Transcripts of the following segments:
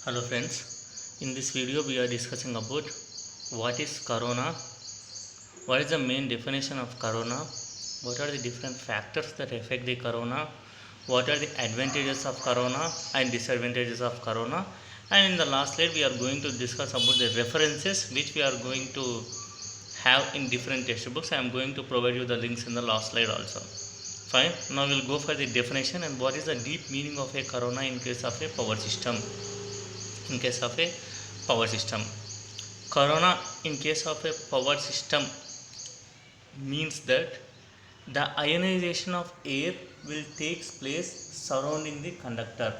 Hello friends, in this video we are discussing about what is corona, what is the main definition of corona, what are the different factors that affect the corona, what are the advantages of corona and disadvantages of corona, and in the last slide we are going to discuss about the references which we are going to have in different textbooks. I am going to provide you the links in the last slide also. Fine, now we will go for the definition and what is the deep meaning of a corona in case of a power system. In case of a power system, corona in case of a power system means that the ionization of air will takes place surrounding the conductor.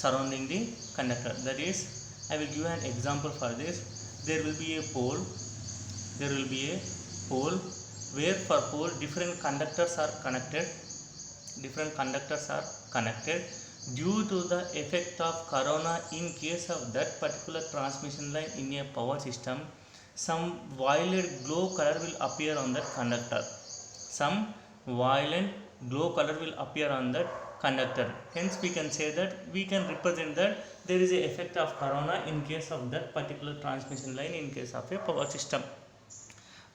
That is, I will give an example for this. There will be a pole where for pole different conductors are connected. Due to the effect of corona, in case of that particular transmission line in a power system, some violet glow color will appear on that conductor. Hence we can say that we can represent that there is a effect of corona in case of that particular transmission line in case of a power system.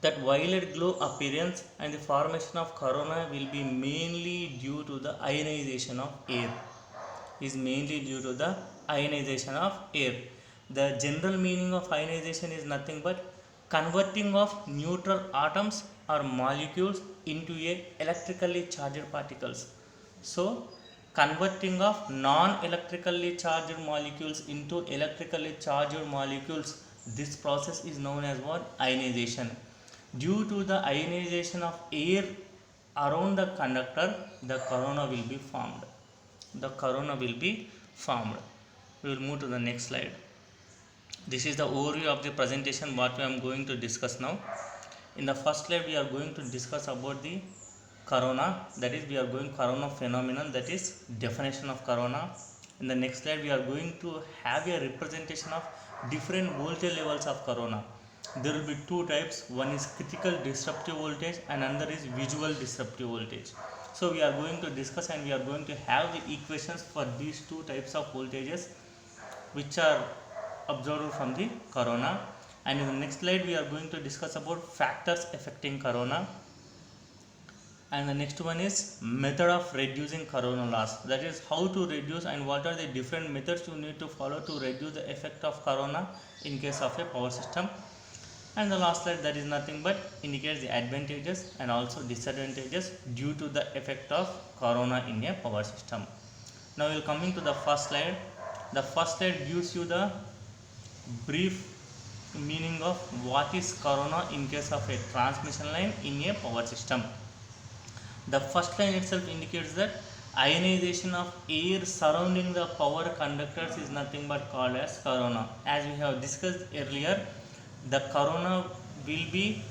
That violet glow appearance and the formation of corona will be mainly due to the ionization of air. The general meaning of ionization is nothing but converting of neutral atoms or molecules into a electrically charged particles. So converting of non-electrically charged molecules into electrically charged molecules, this process is known as what? Ionization. Due to the ionization of air around the conductor, the corona will be formed. We will move to the next slide. This is the overview of the presentation what we are going to discuss now. In the first slide we are going to discuss about the corona, that is we are going corona phenomenon, that is definition of corona. In the next slide we are going to have a representation of different voltage levels of corona. There will be two types, one is critical disruptive voltage and another is visual disruptive voltage. So we are going to discuss and we are going to have the equations for these two types of voltages which are observed from the corona. And in the next slide we are going to discuss about factors affecting corona, and the next one is method of reducing corona loss, that is how to reduce and what are the different methods you need to follow to reduce the effect of corona in case of a power system. And the last slide, that is nothing but indicates the advantages and also disadvantages due to the effect of corona in a power system. Now we will coming to the first slide. The first slide gives you the brief meaning of what is corona in case of a transmission line in a power system. The first line itself indicates that ionization of air surrounding the power conductors is nothing but called as corona. As we have discussed earlier, the corona will be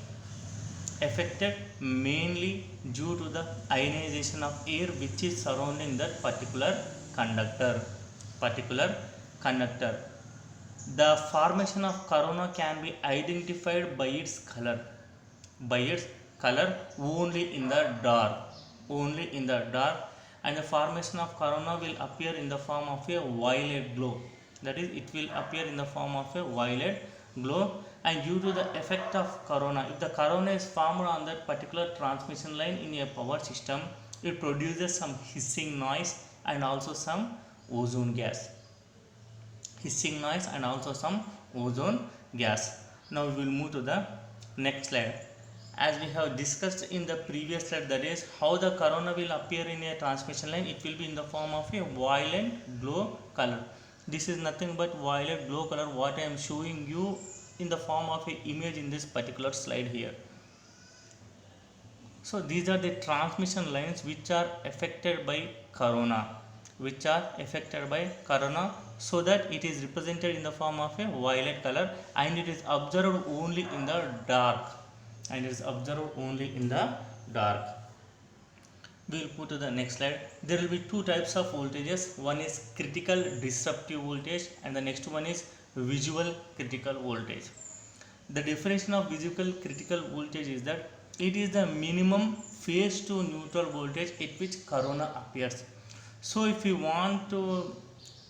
affected mainly due to the ionization of air which is surrounding that particular conductor. The formation of corona can be identified by its color only in the dark, and the formation of corona will appear in the form of a violet glow, that is it will appear in the form of a violet glow. And due to the effect of corona, if the corona is formed on that particular transmission line in a power system, it produces some hissing noise and also some ozone gas. Now we will move to the next slide. As we have discussed in the previous slide, that is how the corona will appear in a transmission line, it will be in the form of a violet glow color. This is nothing but violet glow color what I am showing you in the form of an image in this particular slide here. So these are the transmission lines which are affected by corona, so that it is represented in the form of a violet color and it is observed only in the dark. We will move to the next slide. There will be two types of voltages. One is critical disruptive voltage and the next one is visual critical voltage. The definition of visual critical voltage is that it is the minimum phase to neutral voltage at which corona appears. So if you want to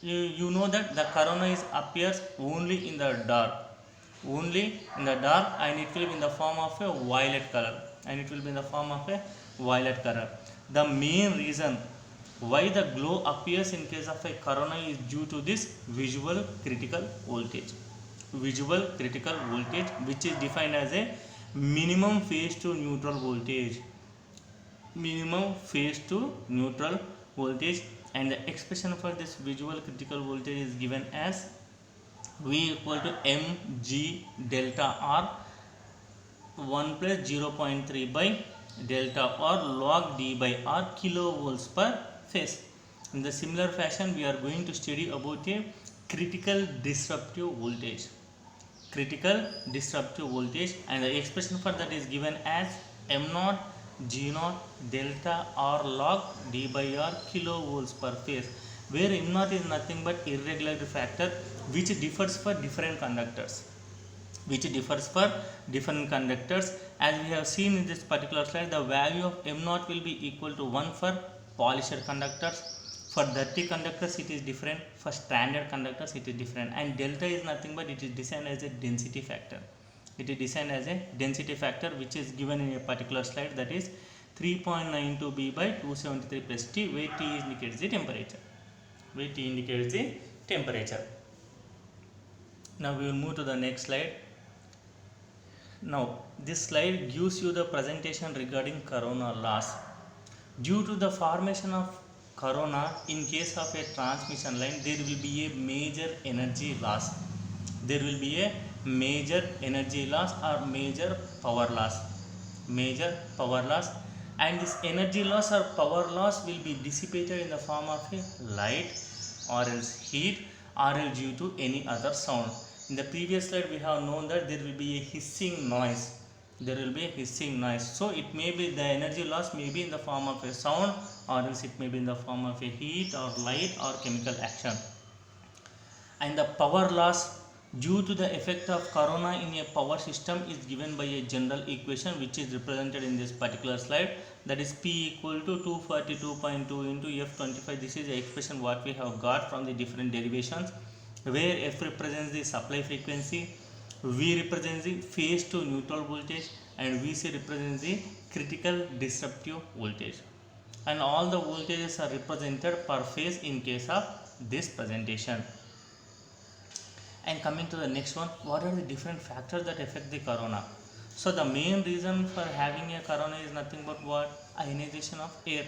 you know that the corona is appears only in the dark, and it will be in the form of a violet color, the main reason why the glow appears in case of a corona is due to this visual critical voltage, which is defined as a minimum phase to neutral voltage, and the expression for this visual critical voltage is given as V equal to mg delta R 1 plus 0.3 by delta R log d by R kilovolts per phase. In the similar fashion, we are going to study about a critical disruptive voltage, and the expression for that is given as m naught g naught delta R log d by R kilovolts per phase, where m naught is nothing but irregularity factor which differs for different conductors. As we have seen in this particular slide, the value of m naught will be equal to 1 for polished conductors, for dirty conductors it is different, for standard conductors it is different, and delta is nothing but it is defined as a density factor. Which is given in a particular slide, that is 3.92 B by 273 plus T, where T indicates the temperature. Now we will move to the next slide. Now this slide gives you the presentation regarding corona loss. Due to the formation of corona in case of a transmission line, there will be a major energy loss. Or major power loss, and this energy loss or power loss will be dissipated in the form of a light or else heat or else due to any other sound. In the previous slide we have known that there will be a hissing noise. So it may be the energy loss may be in the form of a sound, or else it may be in the form of a heat or light or chemical action. And the power loss due to the effect of corona in a power system is given by a general equation which is represented in this particular slide, that is P equal to 242.2 into F25. This is the expression what we have got from the different derivations, where F represents the supply frequency, V represents the phase to neutral voltage, and Vc represents the critical disruptive voltage, and all the voltages are represented per phase in case of this presentation. And coming to the next one, what are the different factors that affect the corona? So the main reason for having a corona is nothing but what? Ionization of air.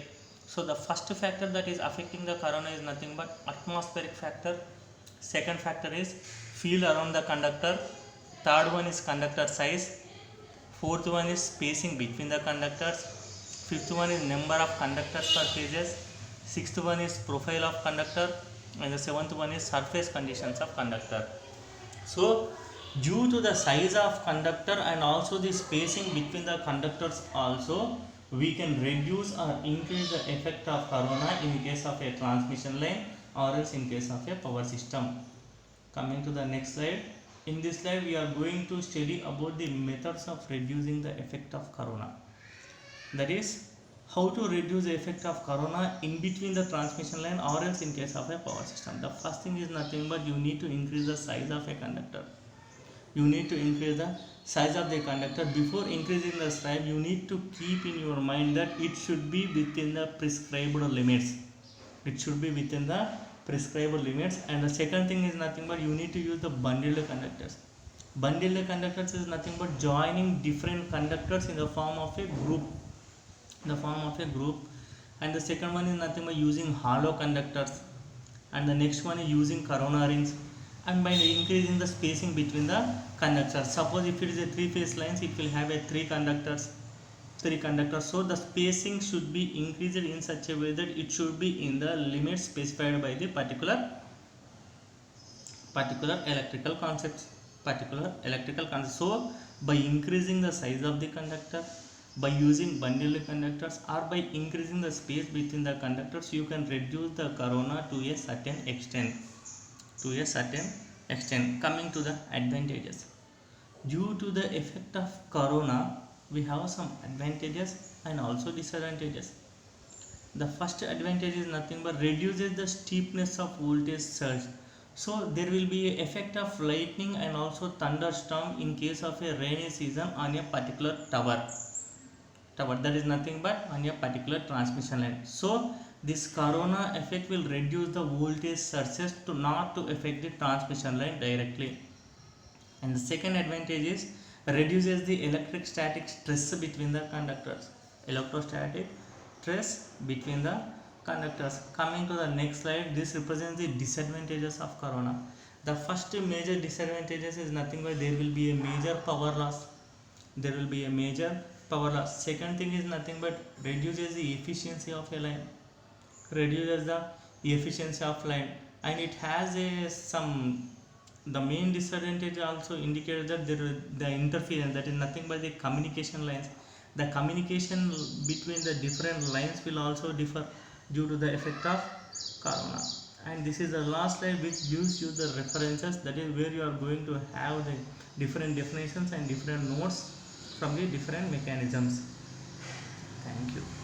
So the first factor that is affecting the corona is nothing but atmospheric factor. Second factor is field around the conductor. Third one is conductor size. Fourth one is spacing between the conductors. Fifth one is number of conductors per phases. Sixth one is profile of conductor, and the seventh one is surface conditions of conductor. So due to the size of conductor and also the spacing between the conductors also, we can reduce or increase the effect of corona in case of a transmission line or else in case of a power system. Coming to the next slide. In this slide we are going to study about the methods of reducing the effect of corona. That is, how to reduce the effect of corona in between the transmission line or else in case of a power system. The first thing is nothing but you need to increase the size of a conductor. Before increasing the size, you need to keep in your mind that it should be within the prescribed limits. And the second thing is nothing but you need to use the bundled conductors. Bundled conductors is nothing but joining different conductors in the form of a group. And the second one is nothing but using hollow conductors, and the next one is using corona rings, and by increasing the spacing between the conductors. Suppose if it is a three-phase lines, it will have a three conductors. So the spacing should be increased in such a way that it should be in the limits specified by the particular electrical concepts. So by increasing the size of the conductor, by using bundled conductors, or by increasing the space between the conductors, you can reduce the corona to a certain extent. Coming to the advantages. Due to the effect of corona, we have some advantages and also disadvantages. The first advantage is nothing but reduces the steepness of voltage surge. So there will be a effect of lightning and also thunderstorm in case of a rainy season on a particular tower, that is nothing but on a particular transmission line. So this corona effect will reduce the voltage surges to not to affect the transmission line directly. And the second advantage is reduces the electric static stress between the conductors. Electrostatic stress between the conductors. Coming to the next slide, this represents the disadvantages of corona. The first major disadvantages is nothing but there will be a major power loss. There will be a major power loss. Second thing is nothing but reduces the efficiency of a line. Reduces the efficiency of line, and it has a some, the main disadvantage also indicates that the interference, that is nothing but the communication lines. The communication between the different lines will also differ due to the effect of corona. And this is the last slide which gives you the references, that is where you are going to have the different definitions and different notes from the different mechanisms. Thank you.